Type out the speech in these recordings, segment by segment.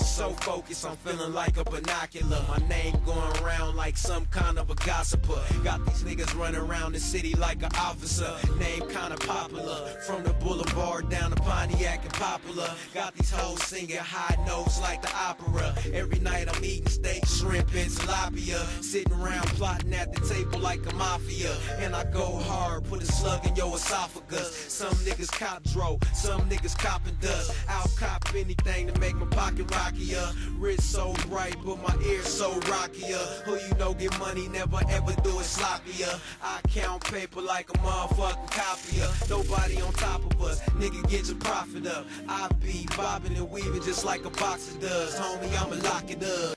So focused, I'm feeling like a binocular. My name going around like some kind of a gossiper. Got these niggas running around the city like an officer. Name kinda popular, from the boulevard down to Pontiac and Popular. Got these hoes singing high notes like the opera. Every night I'm eating steak, shrimp, and tilapia. Sitting around plotting at the table like a mafia. And I go hard, put a slug in your esophagus. Some niggas cop dro, some niggas copping dust. I'll cop anything to make my pocket rockier. Wrist so bright, but my ears so rockier. Who you know get money, never ever do it sloppier. I count paper like a motherfucking copier. Nobody on top of us, nigga get your profit up. I be bobbing and weaving just like a boxer does. Homie, I'ma lock it up.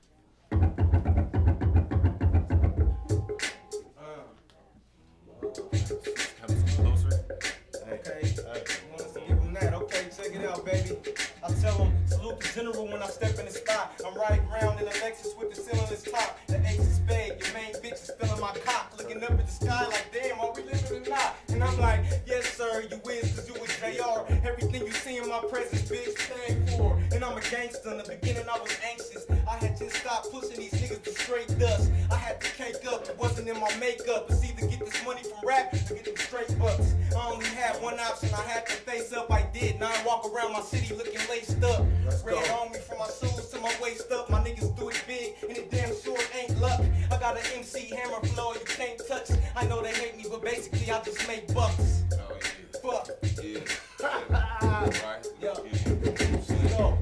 Baby, I tell them, salute the general when I step in the spot. I'm riding around in a Lexus with the cylinder's top. The ace of spade, your main bitch is feeling my cock. Looking up at the sky like, damn, are we living or not? And I'm like, yes sir, you is, cause you was JR. Everything you see in my presence, bitch, stand for. And I'm a gangster, in the beginning I was anxious. I had just stopped pushing these niggas to straight dust. I had to cake up, it wasn't in my makeup. It's either get this money from rap or get them straight bucks. I only had one option, I had to face up, I did. Now I walk around my city looking laced up. Red on me from my shoes to my waist up. My niggas do it big, and it damn sure ain't luck. I got an MC hammer flow, you can't touch. I know they hate me, but basically I just make bucks. Oh, yeah. Fuck. Yeah. Right. Yo. Yo.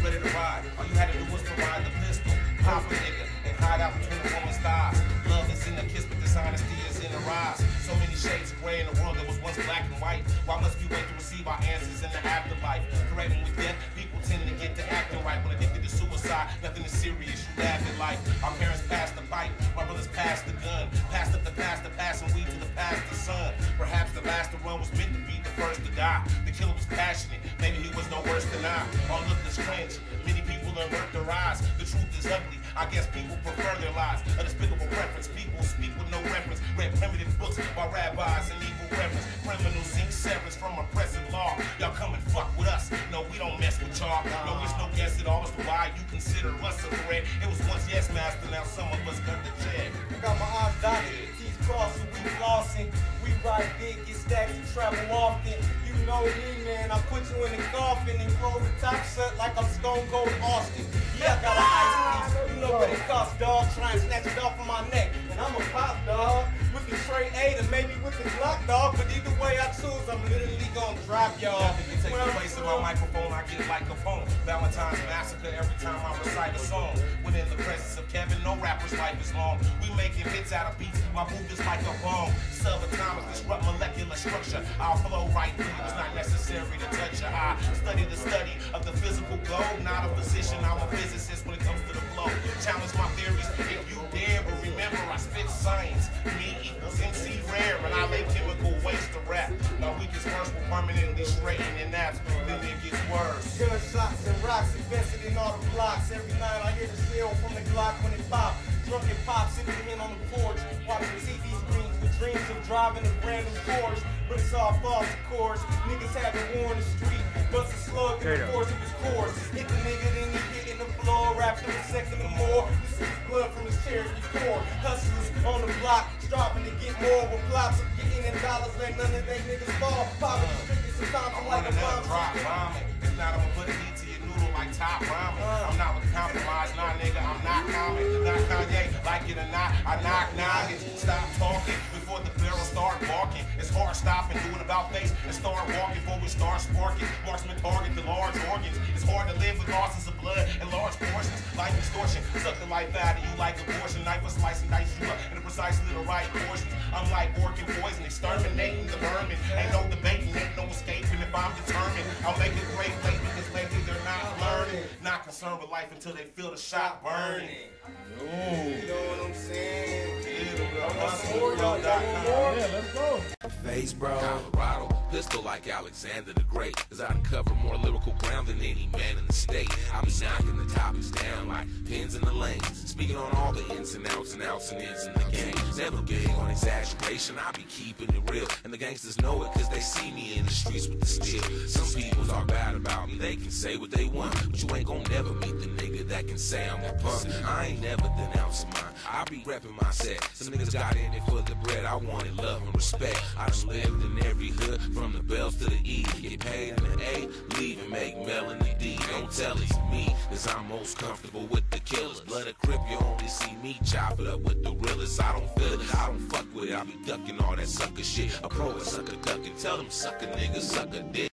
Ready to ride. All you had to do was provide the pistol. Pop a nigga and hide out between the woman's thighs. Love is in the kiss, but dishonesty is in the rise. So many shades of gray in a world that was once black and white. Why must we wait to receive our answers in the afterlife? Correcting with death, people tend to get to acting right. When addicted to suicide, nothing is serious. You laugh at life. Our parents passed the fight. My brothers passed the gun. Passed up the pastor, passing weed to the pastor's son. Perhaps the last to run was meant to be the first to die. The killer was passionate. Maybe he was no worse than I. All looked as cringe. Many people avert their eyes. The truth is ugly. I guess people prefer their lies. A despicable preference. People speak with no reference. Read primitive books by rabbis and evil reverends. Criminals seek severance from oppressive law. Y'all come and fuck with us. No, we don't mess with y'all. No, it's no guess at all as to why you consider us a threat. It was once yes, master. Now some of us cut the check. I got my eyes dotted, T's crossed, so we flossing. We ride big, get stacks, and travel often. You know me, man. I put you in the coffin and close the top shut like I'm Stone Cold Austin. Yeah, I got an ice piece. You know what it costs, dog. Try and snatch it off of my neck. And I'm a pop, dog. We can trade 8 or maybe with the Glock, dog. But either way I choose, I'm literally gonna drop y'all. Nothing can take the place of my microphone. I get like a phone. Valentine's massacre every time I recite a song. Within the presence of Kevin, no rapper's life is long. We making hits out of beats. My move is like a bomb. Subatomic, disrupt molecular structure. I'll flow right through. It's not necessary to touch your eye. Study the study of the physical globe. Not a physician, I'm a physicist when it comes to the flow. Challenge my theories if you dare, but remember I spit science. Me equals MC Rare, and I lay chemical waste to rap. My weakest verse will permanently straighten and that's then it gets worse. Gunshots and rocks invested in all the blocks. Every night I hear the shell from the Glock when it pops. Drunken pop sitting in on the porch, watching TV screens with dreams of driving a brand new Porsche. But it's all false, of course. Niggas haven't worn the street. Bust a slug in the force of his course. Hit the nigga, then he hit in the floor. Wrapped him a second or more. You see his blood from his Cherokee core. Hustlers on the block, striving to get more. With plots of getting in dollars, let none of they niggas fall. Poverty stricken, sometimes I'm like a bomb. If not, I'ma put a heat to your noodle like top ramen. I'm not with compromise, nah nigga, I'm not common. Not Kanye, like it or not, I knock noggins. Stop talking before the barrel start barking. It's hard stopping, doing about face and start walking before we start sparking. Marksman target the large organs. It's hard to live with losses of blood and large portions. Life extortion, suck the life out of you like abortion. Knife will slice and dice you up in the precisely the right portions. I'm like organ poison, exterminating the vermin. Ain't no debating, ain't no escaping if I'm determined. I'll make it great late because lately they're not learning. Not concerned with life until they feel the shot burning. You know what I'm saying? Pistol.com. Yeah, let's go. Face, bro. Colorado, pistol like Alexander the Great. Cause I can cover more lyrical ground than any man in the state. I be knocking the topics down like pins in the lanes. Speaking on all the ins and outs and ins in the game. Never big on exaggeration, I be keeping it real. And the gangsters know it cause they see me in the streets with the steel. Some people talk bad about me, they can say what they want. But you ain't gon' never meet the nigga that can say I'm a punk. I ain't never denouncing mine, I be repping my set. Some niggas got in it for the bread, I wanted love and respect. I done lived in every hood, from the Bells to the E. Get paid in the A, leave and make mail in the D. Don't tell it's me, cause I'm most comfortable with the killers. Blood of Crip, you only see me chop it up with the realest. I don't feel it, I don't fuck with it, I be ducking all that sucker shit. A pro, a sucker ducking, tell them sucker niggas suck a dick.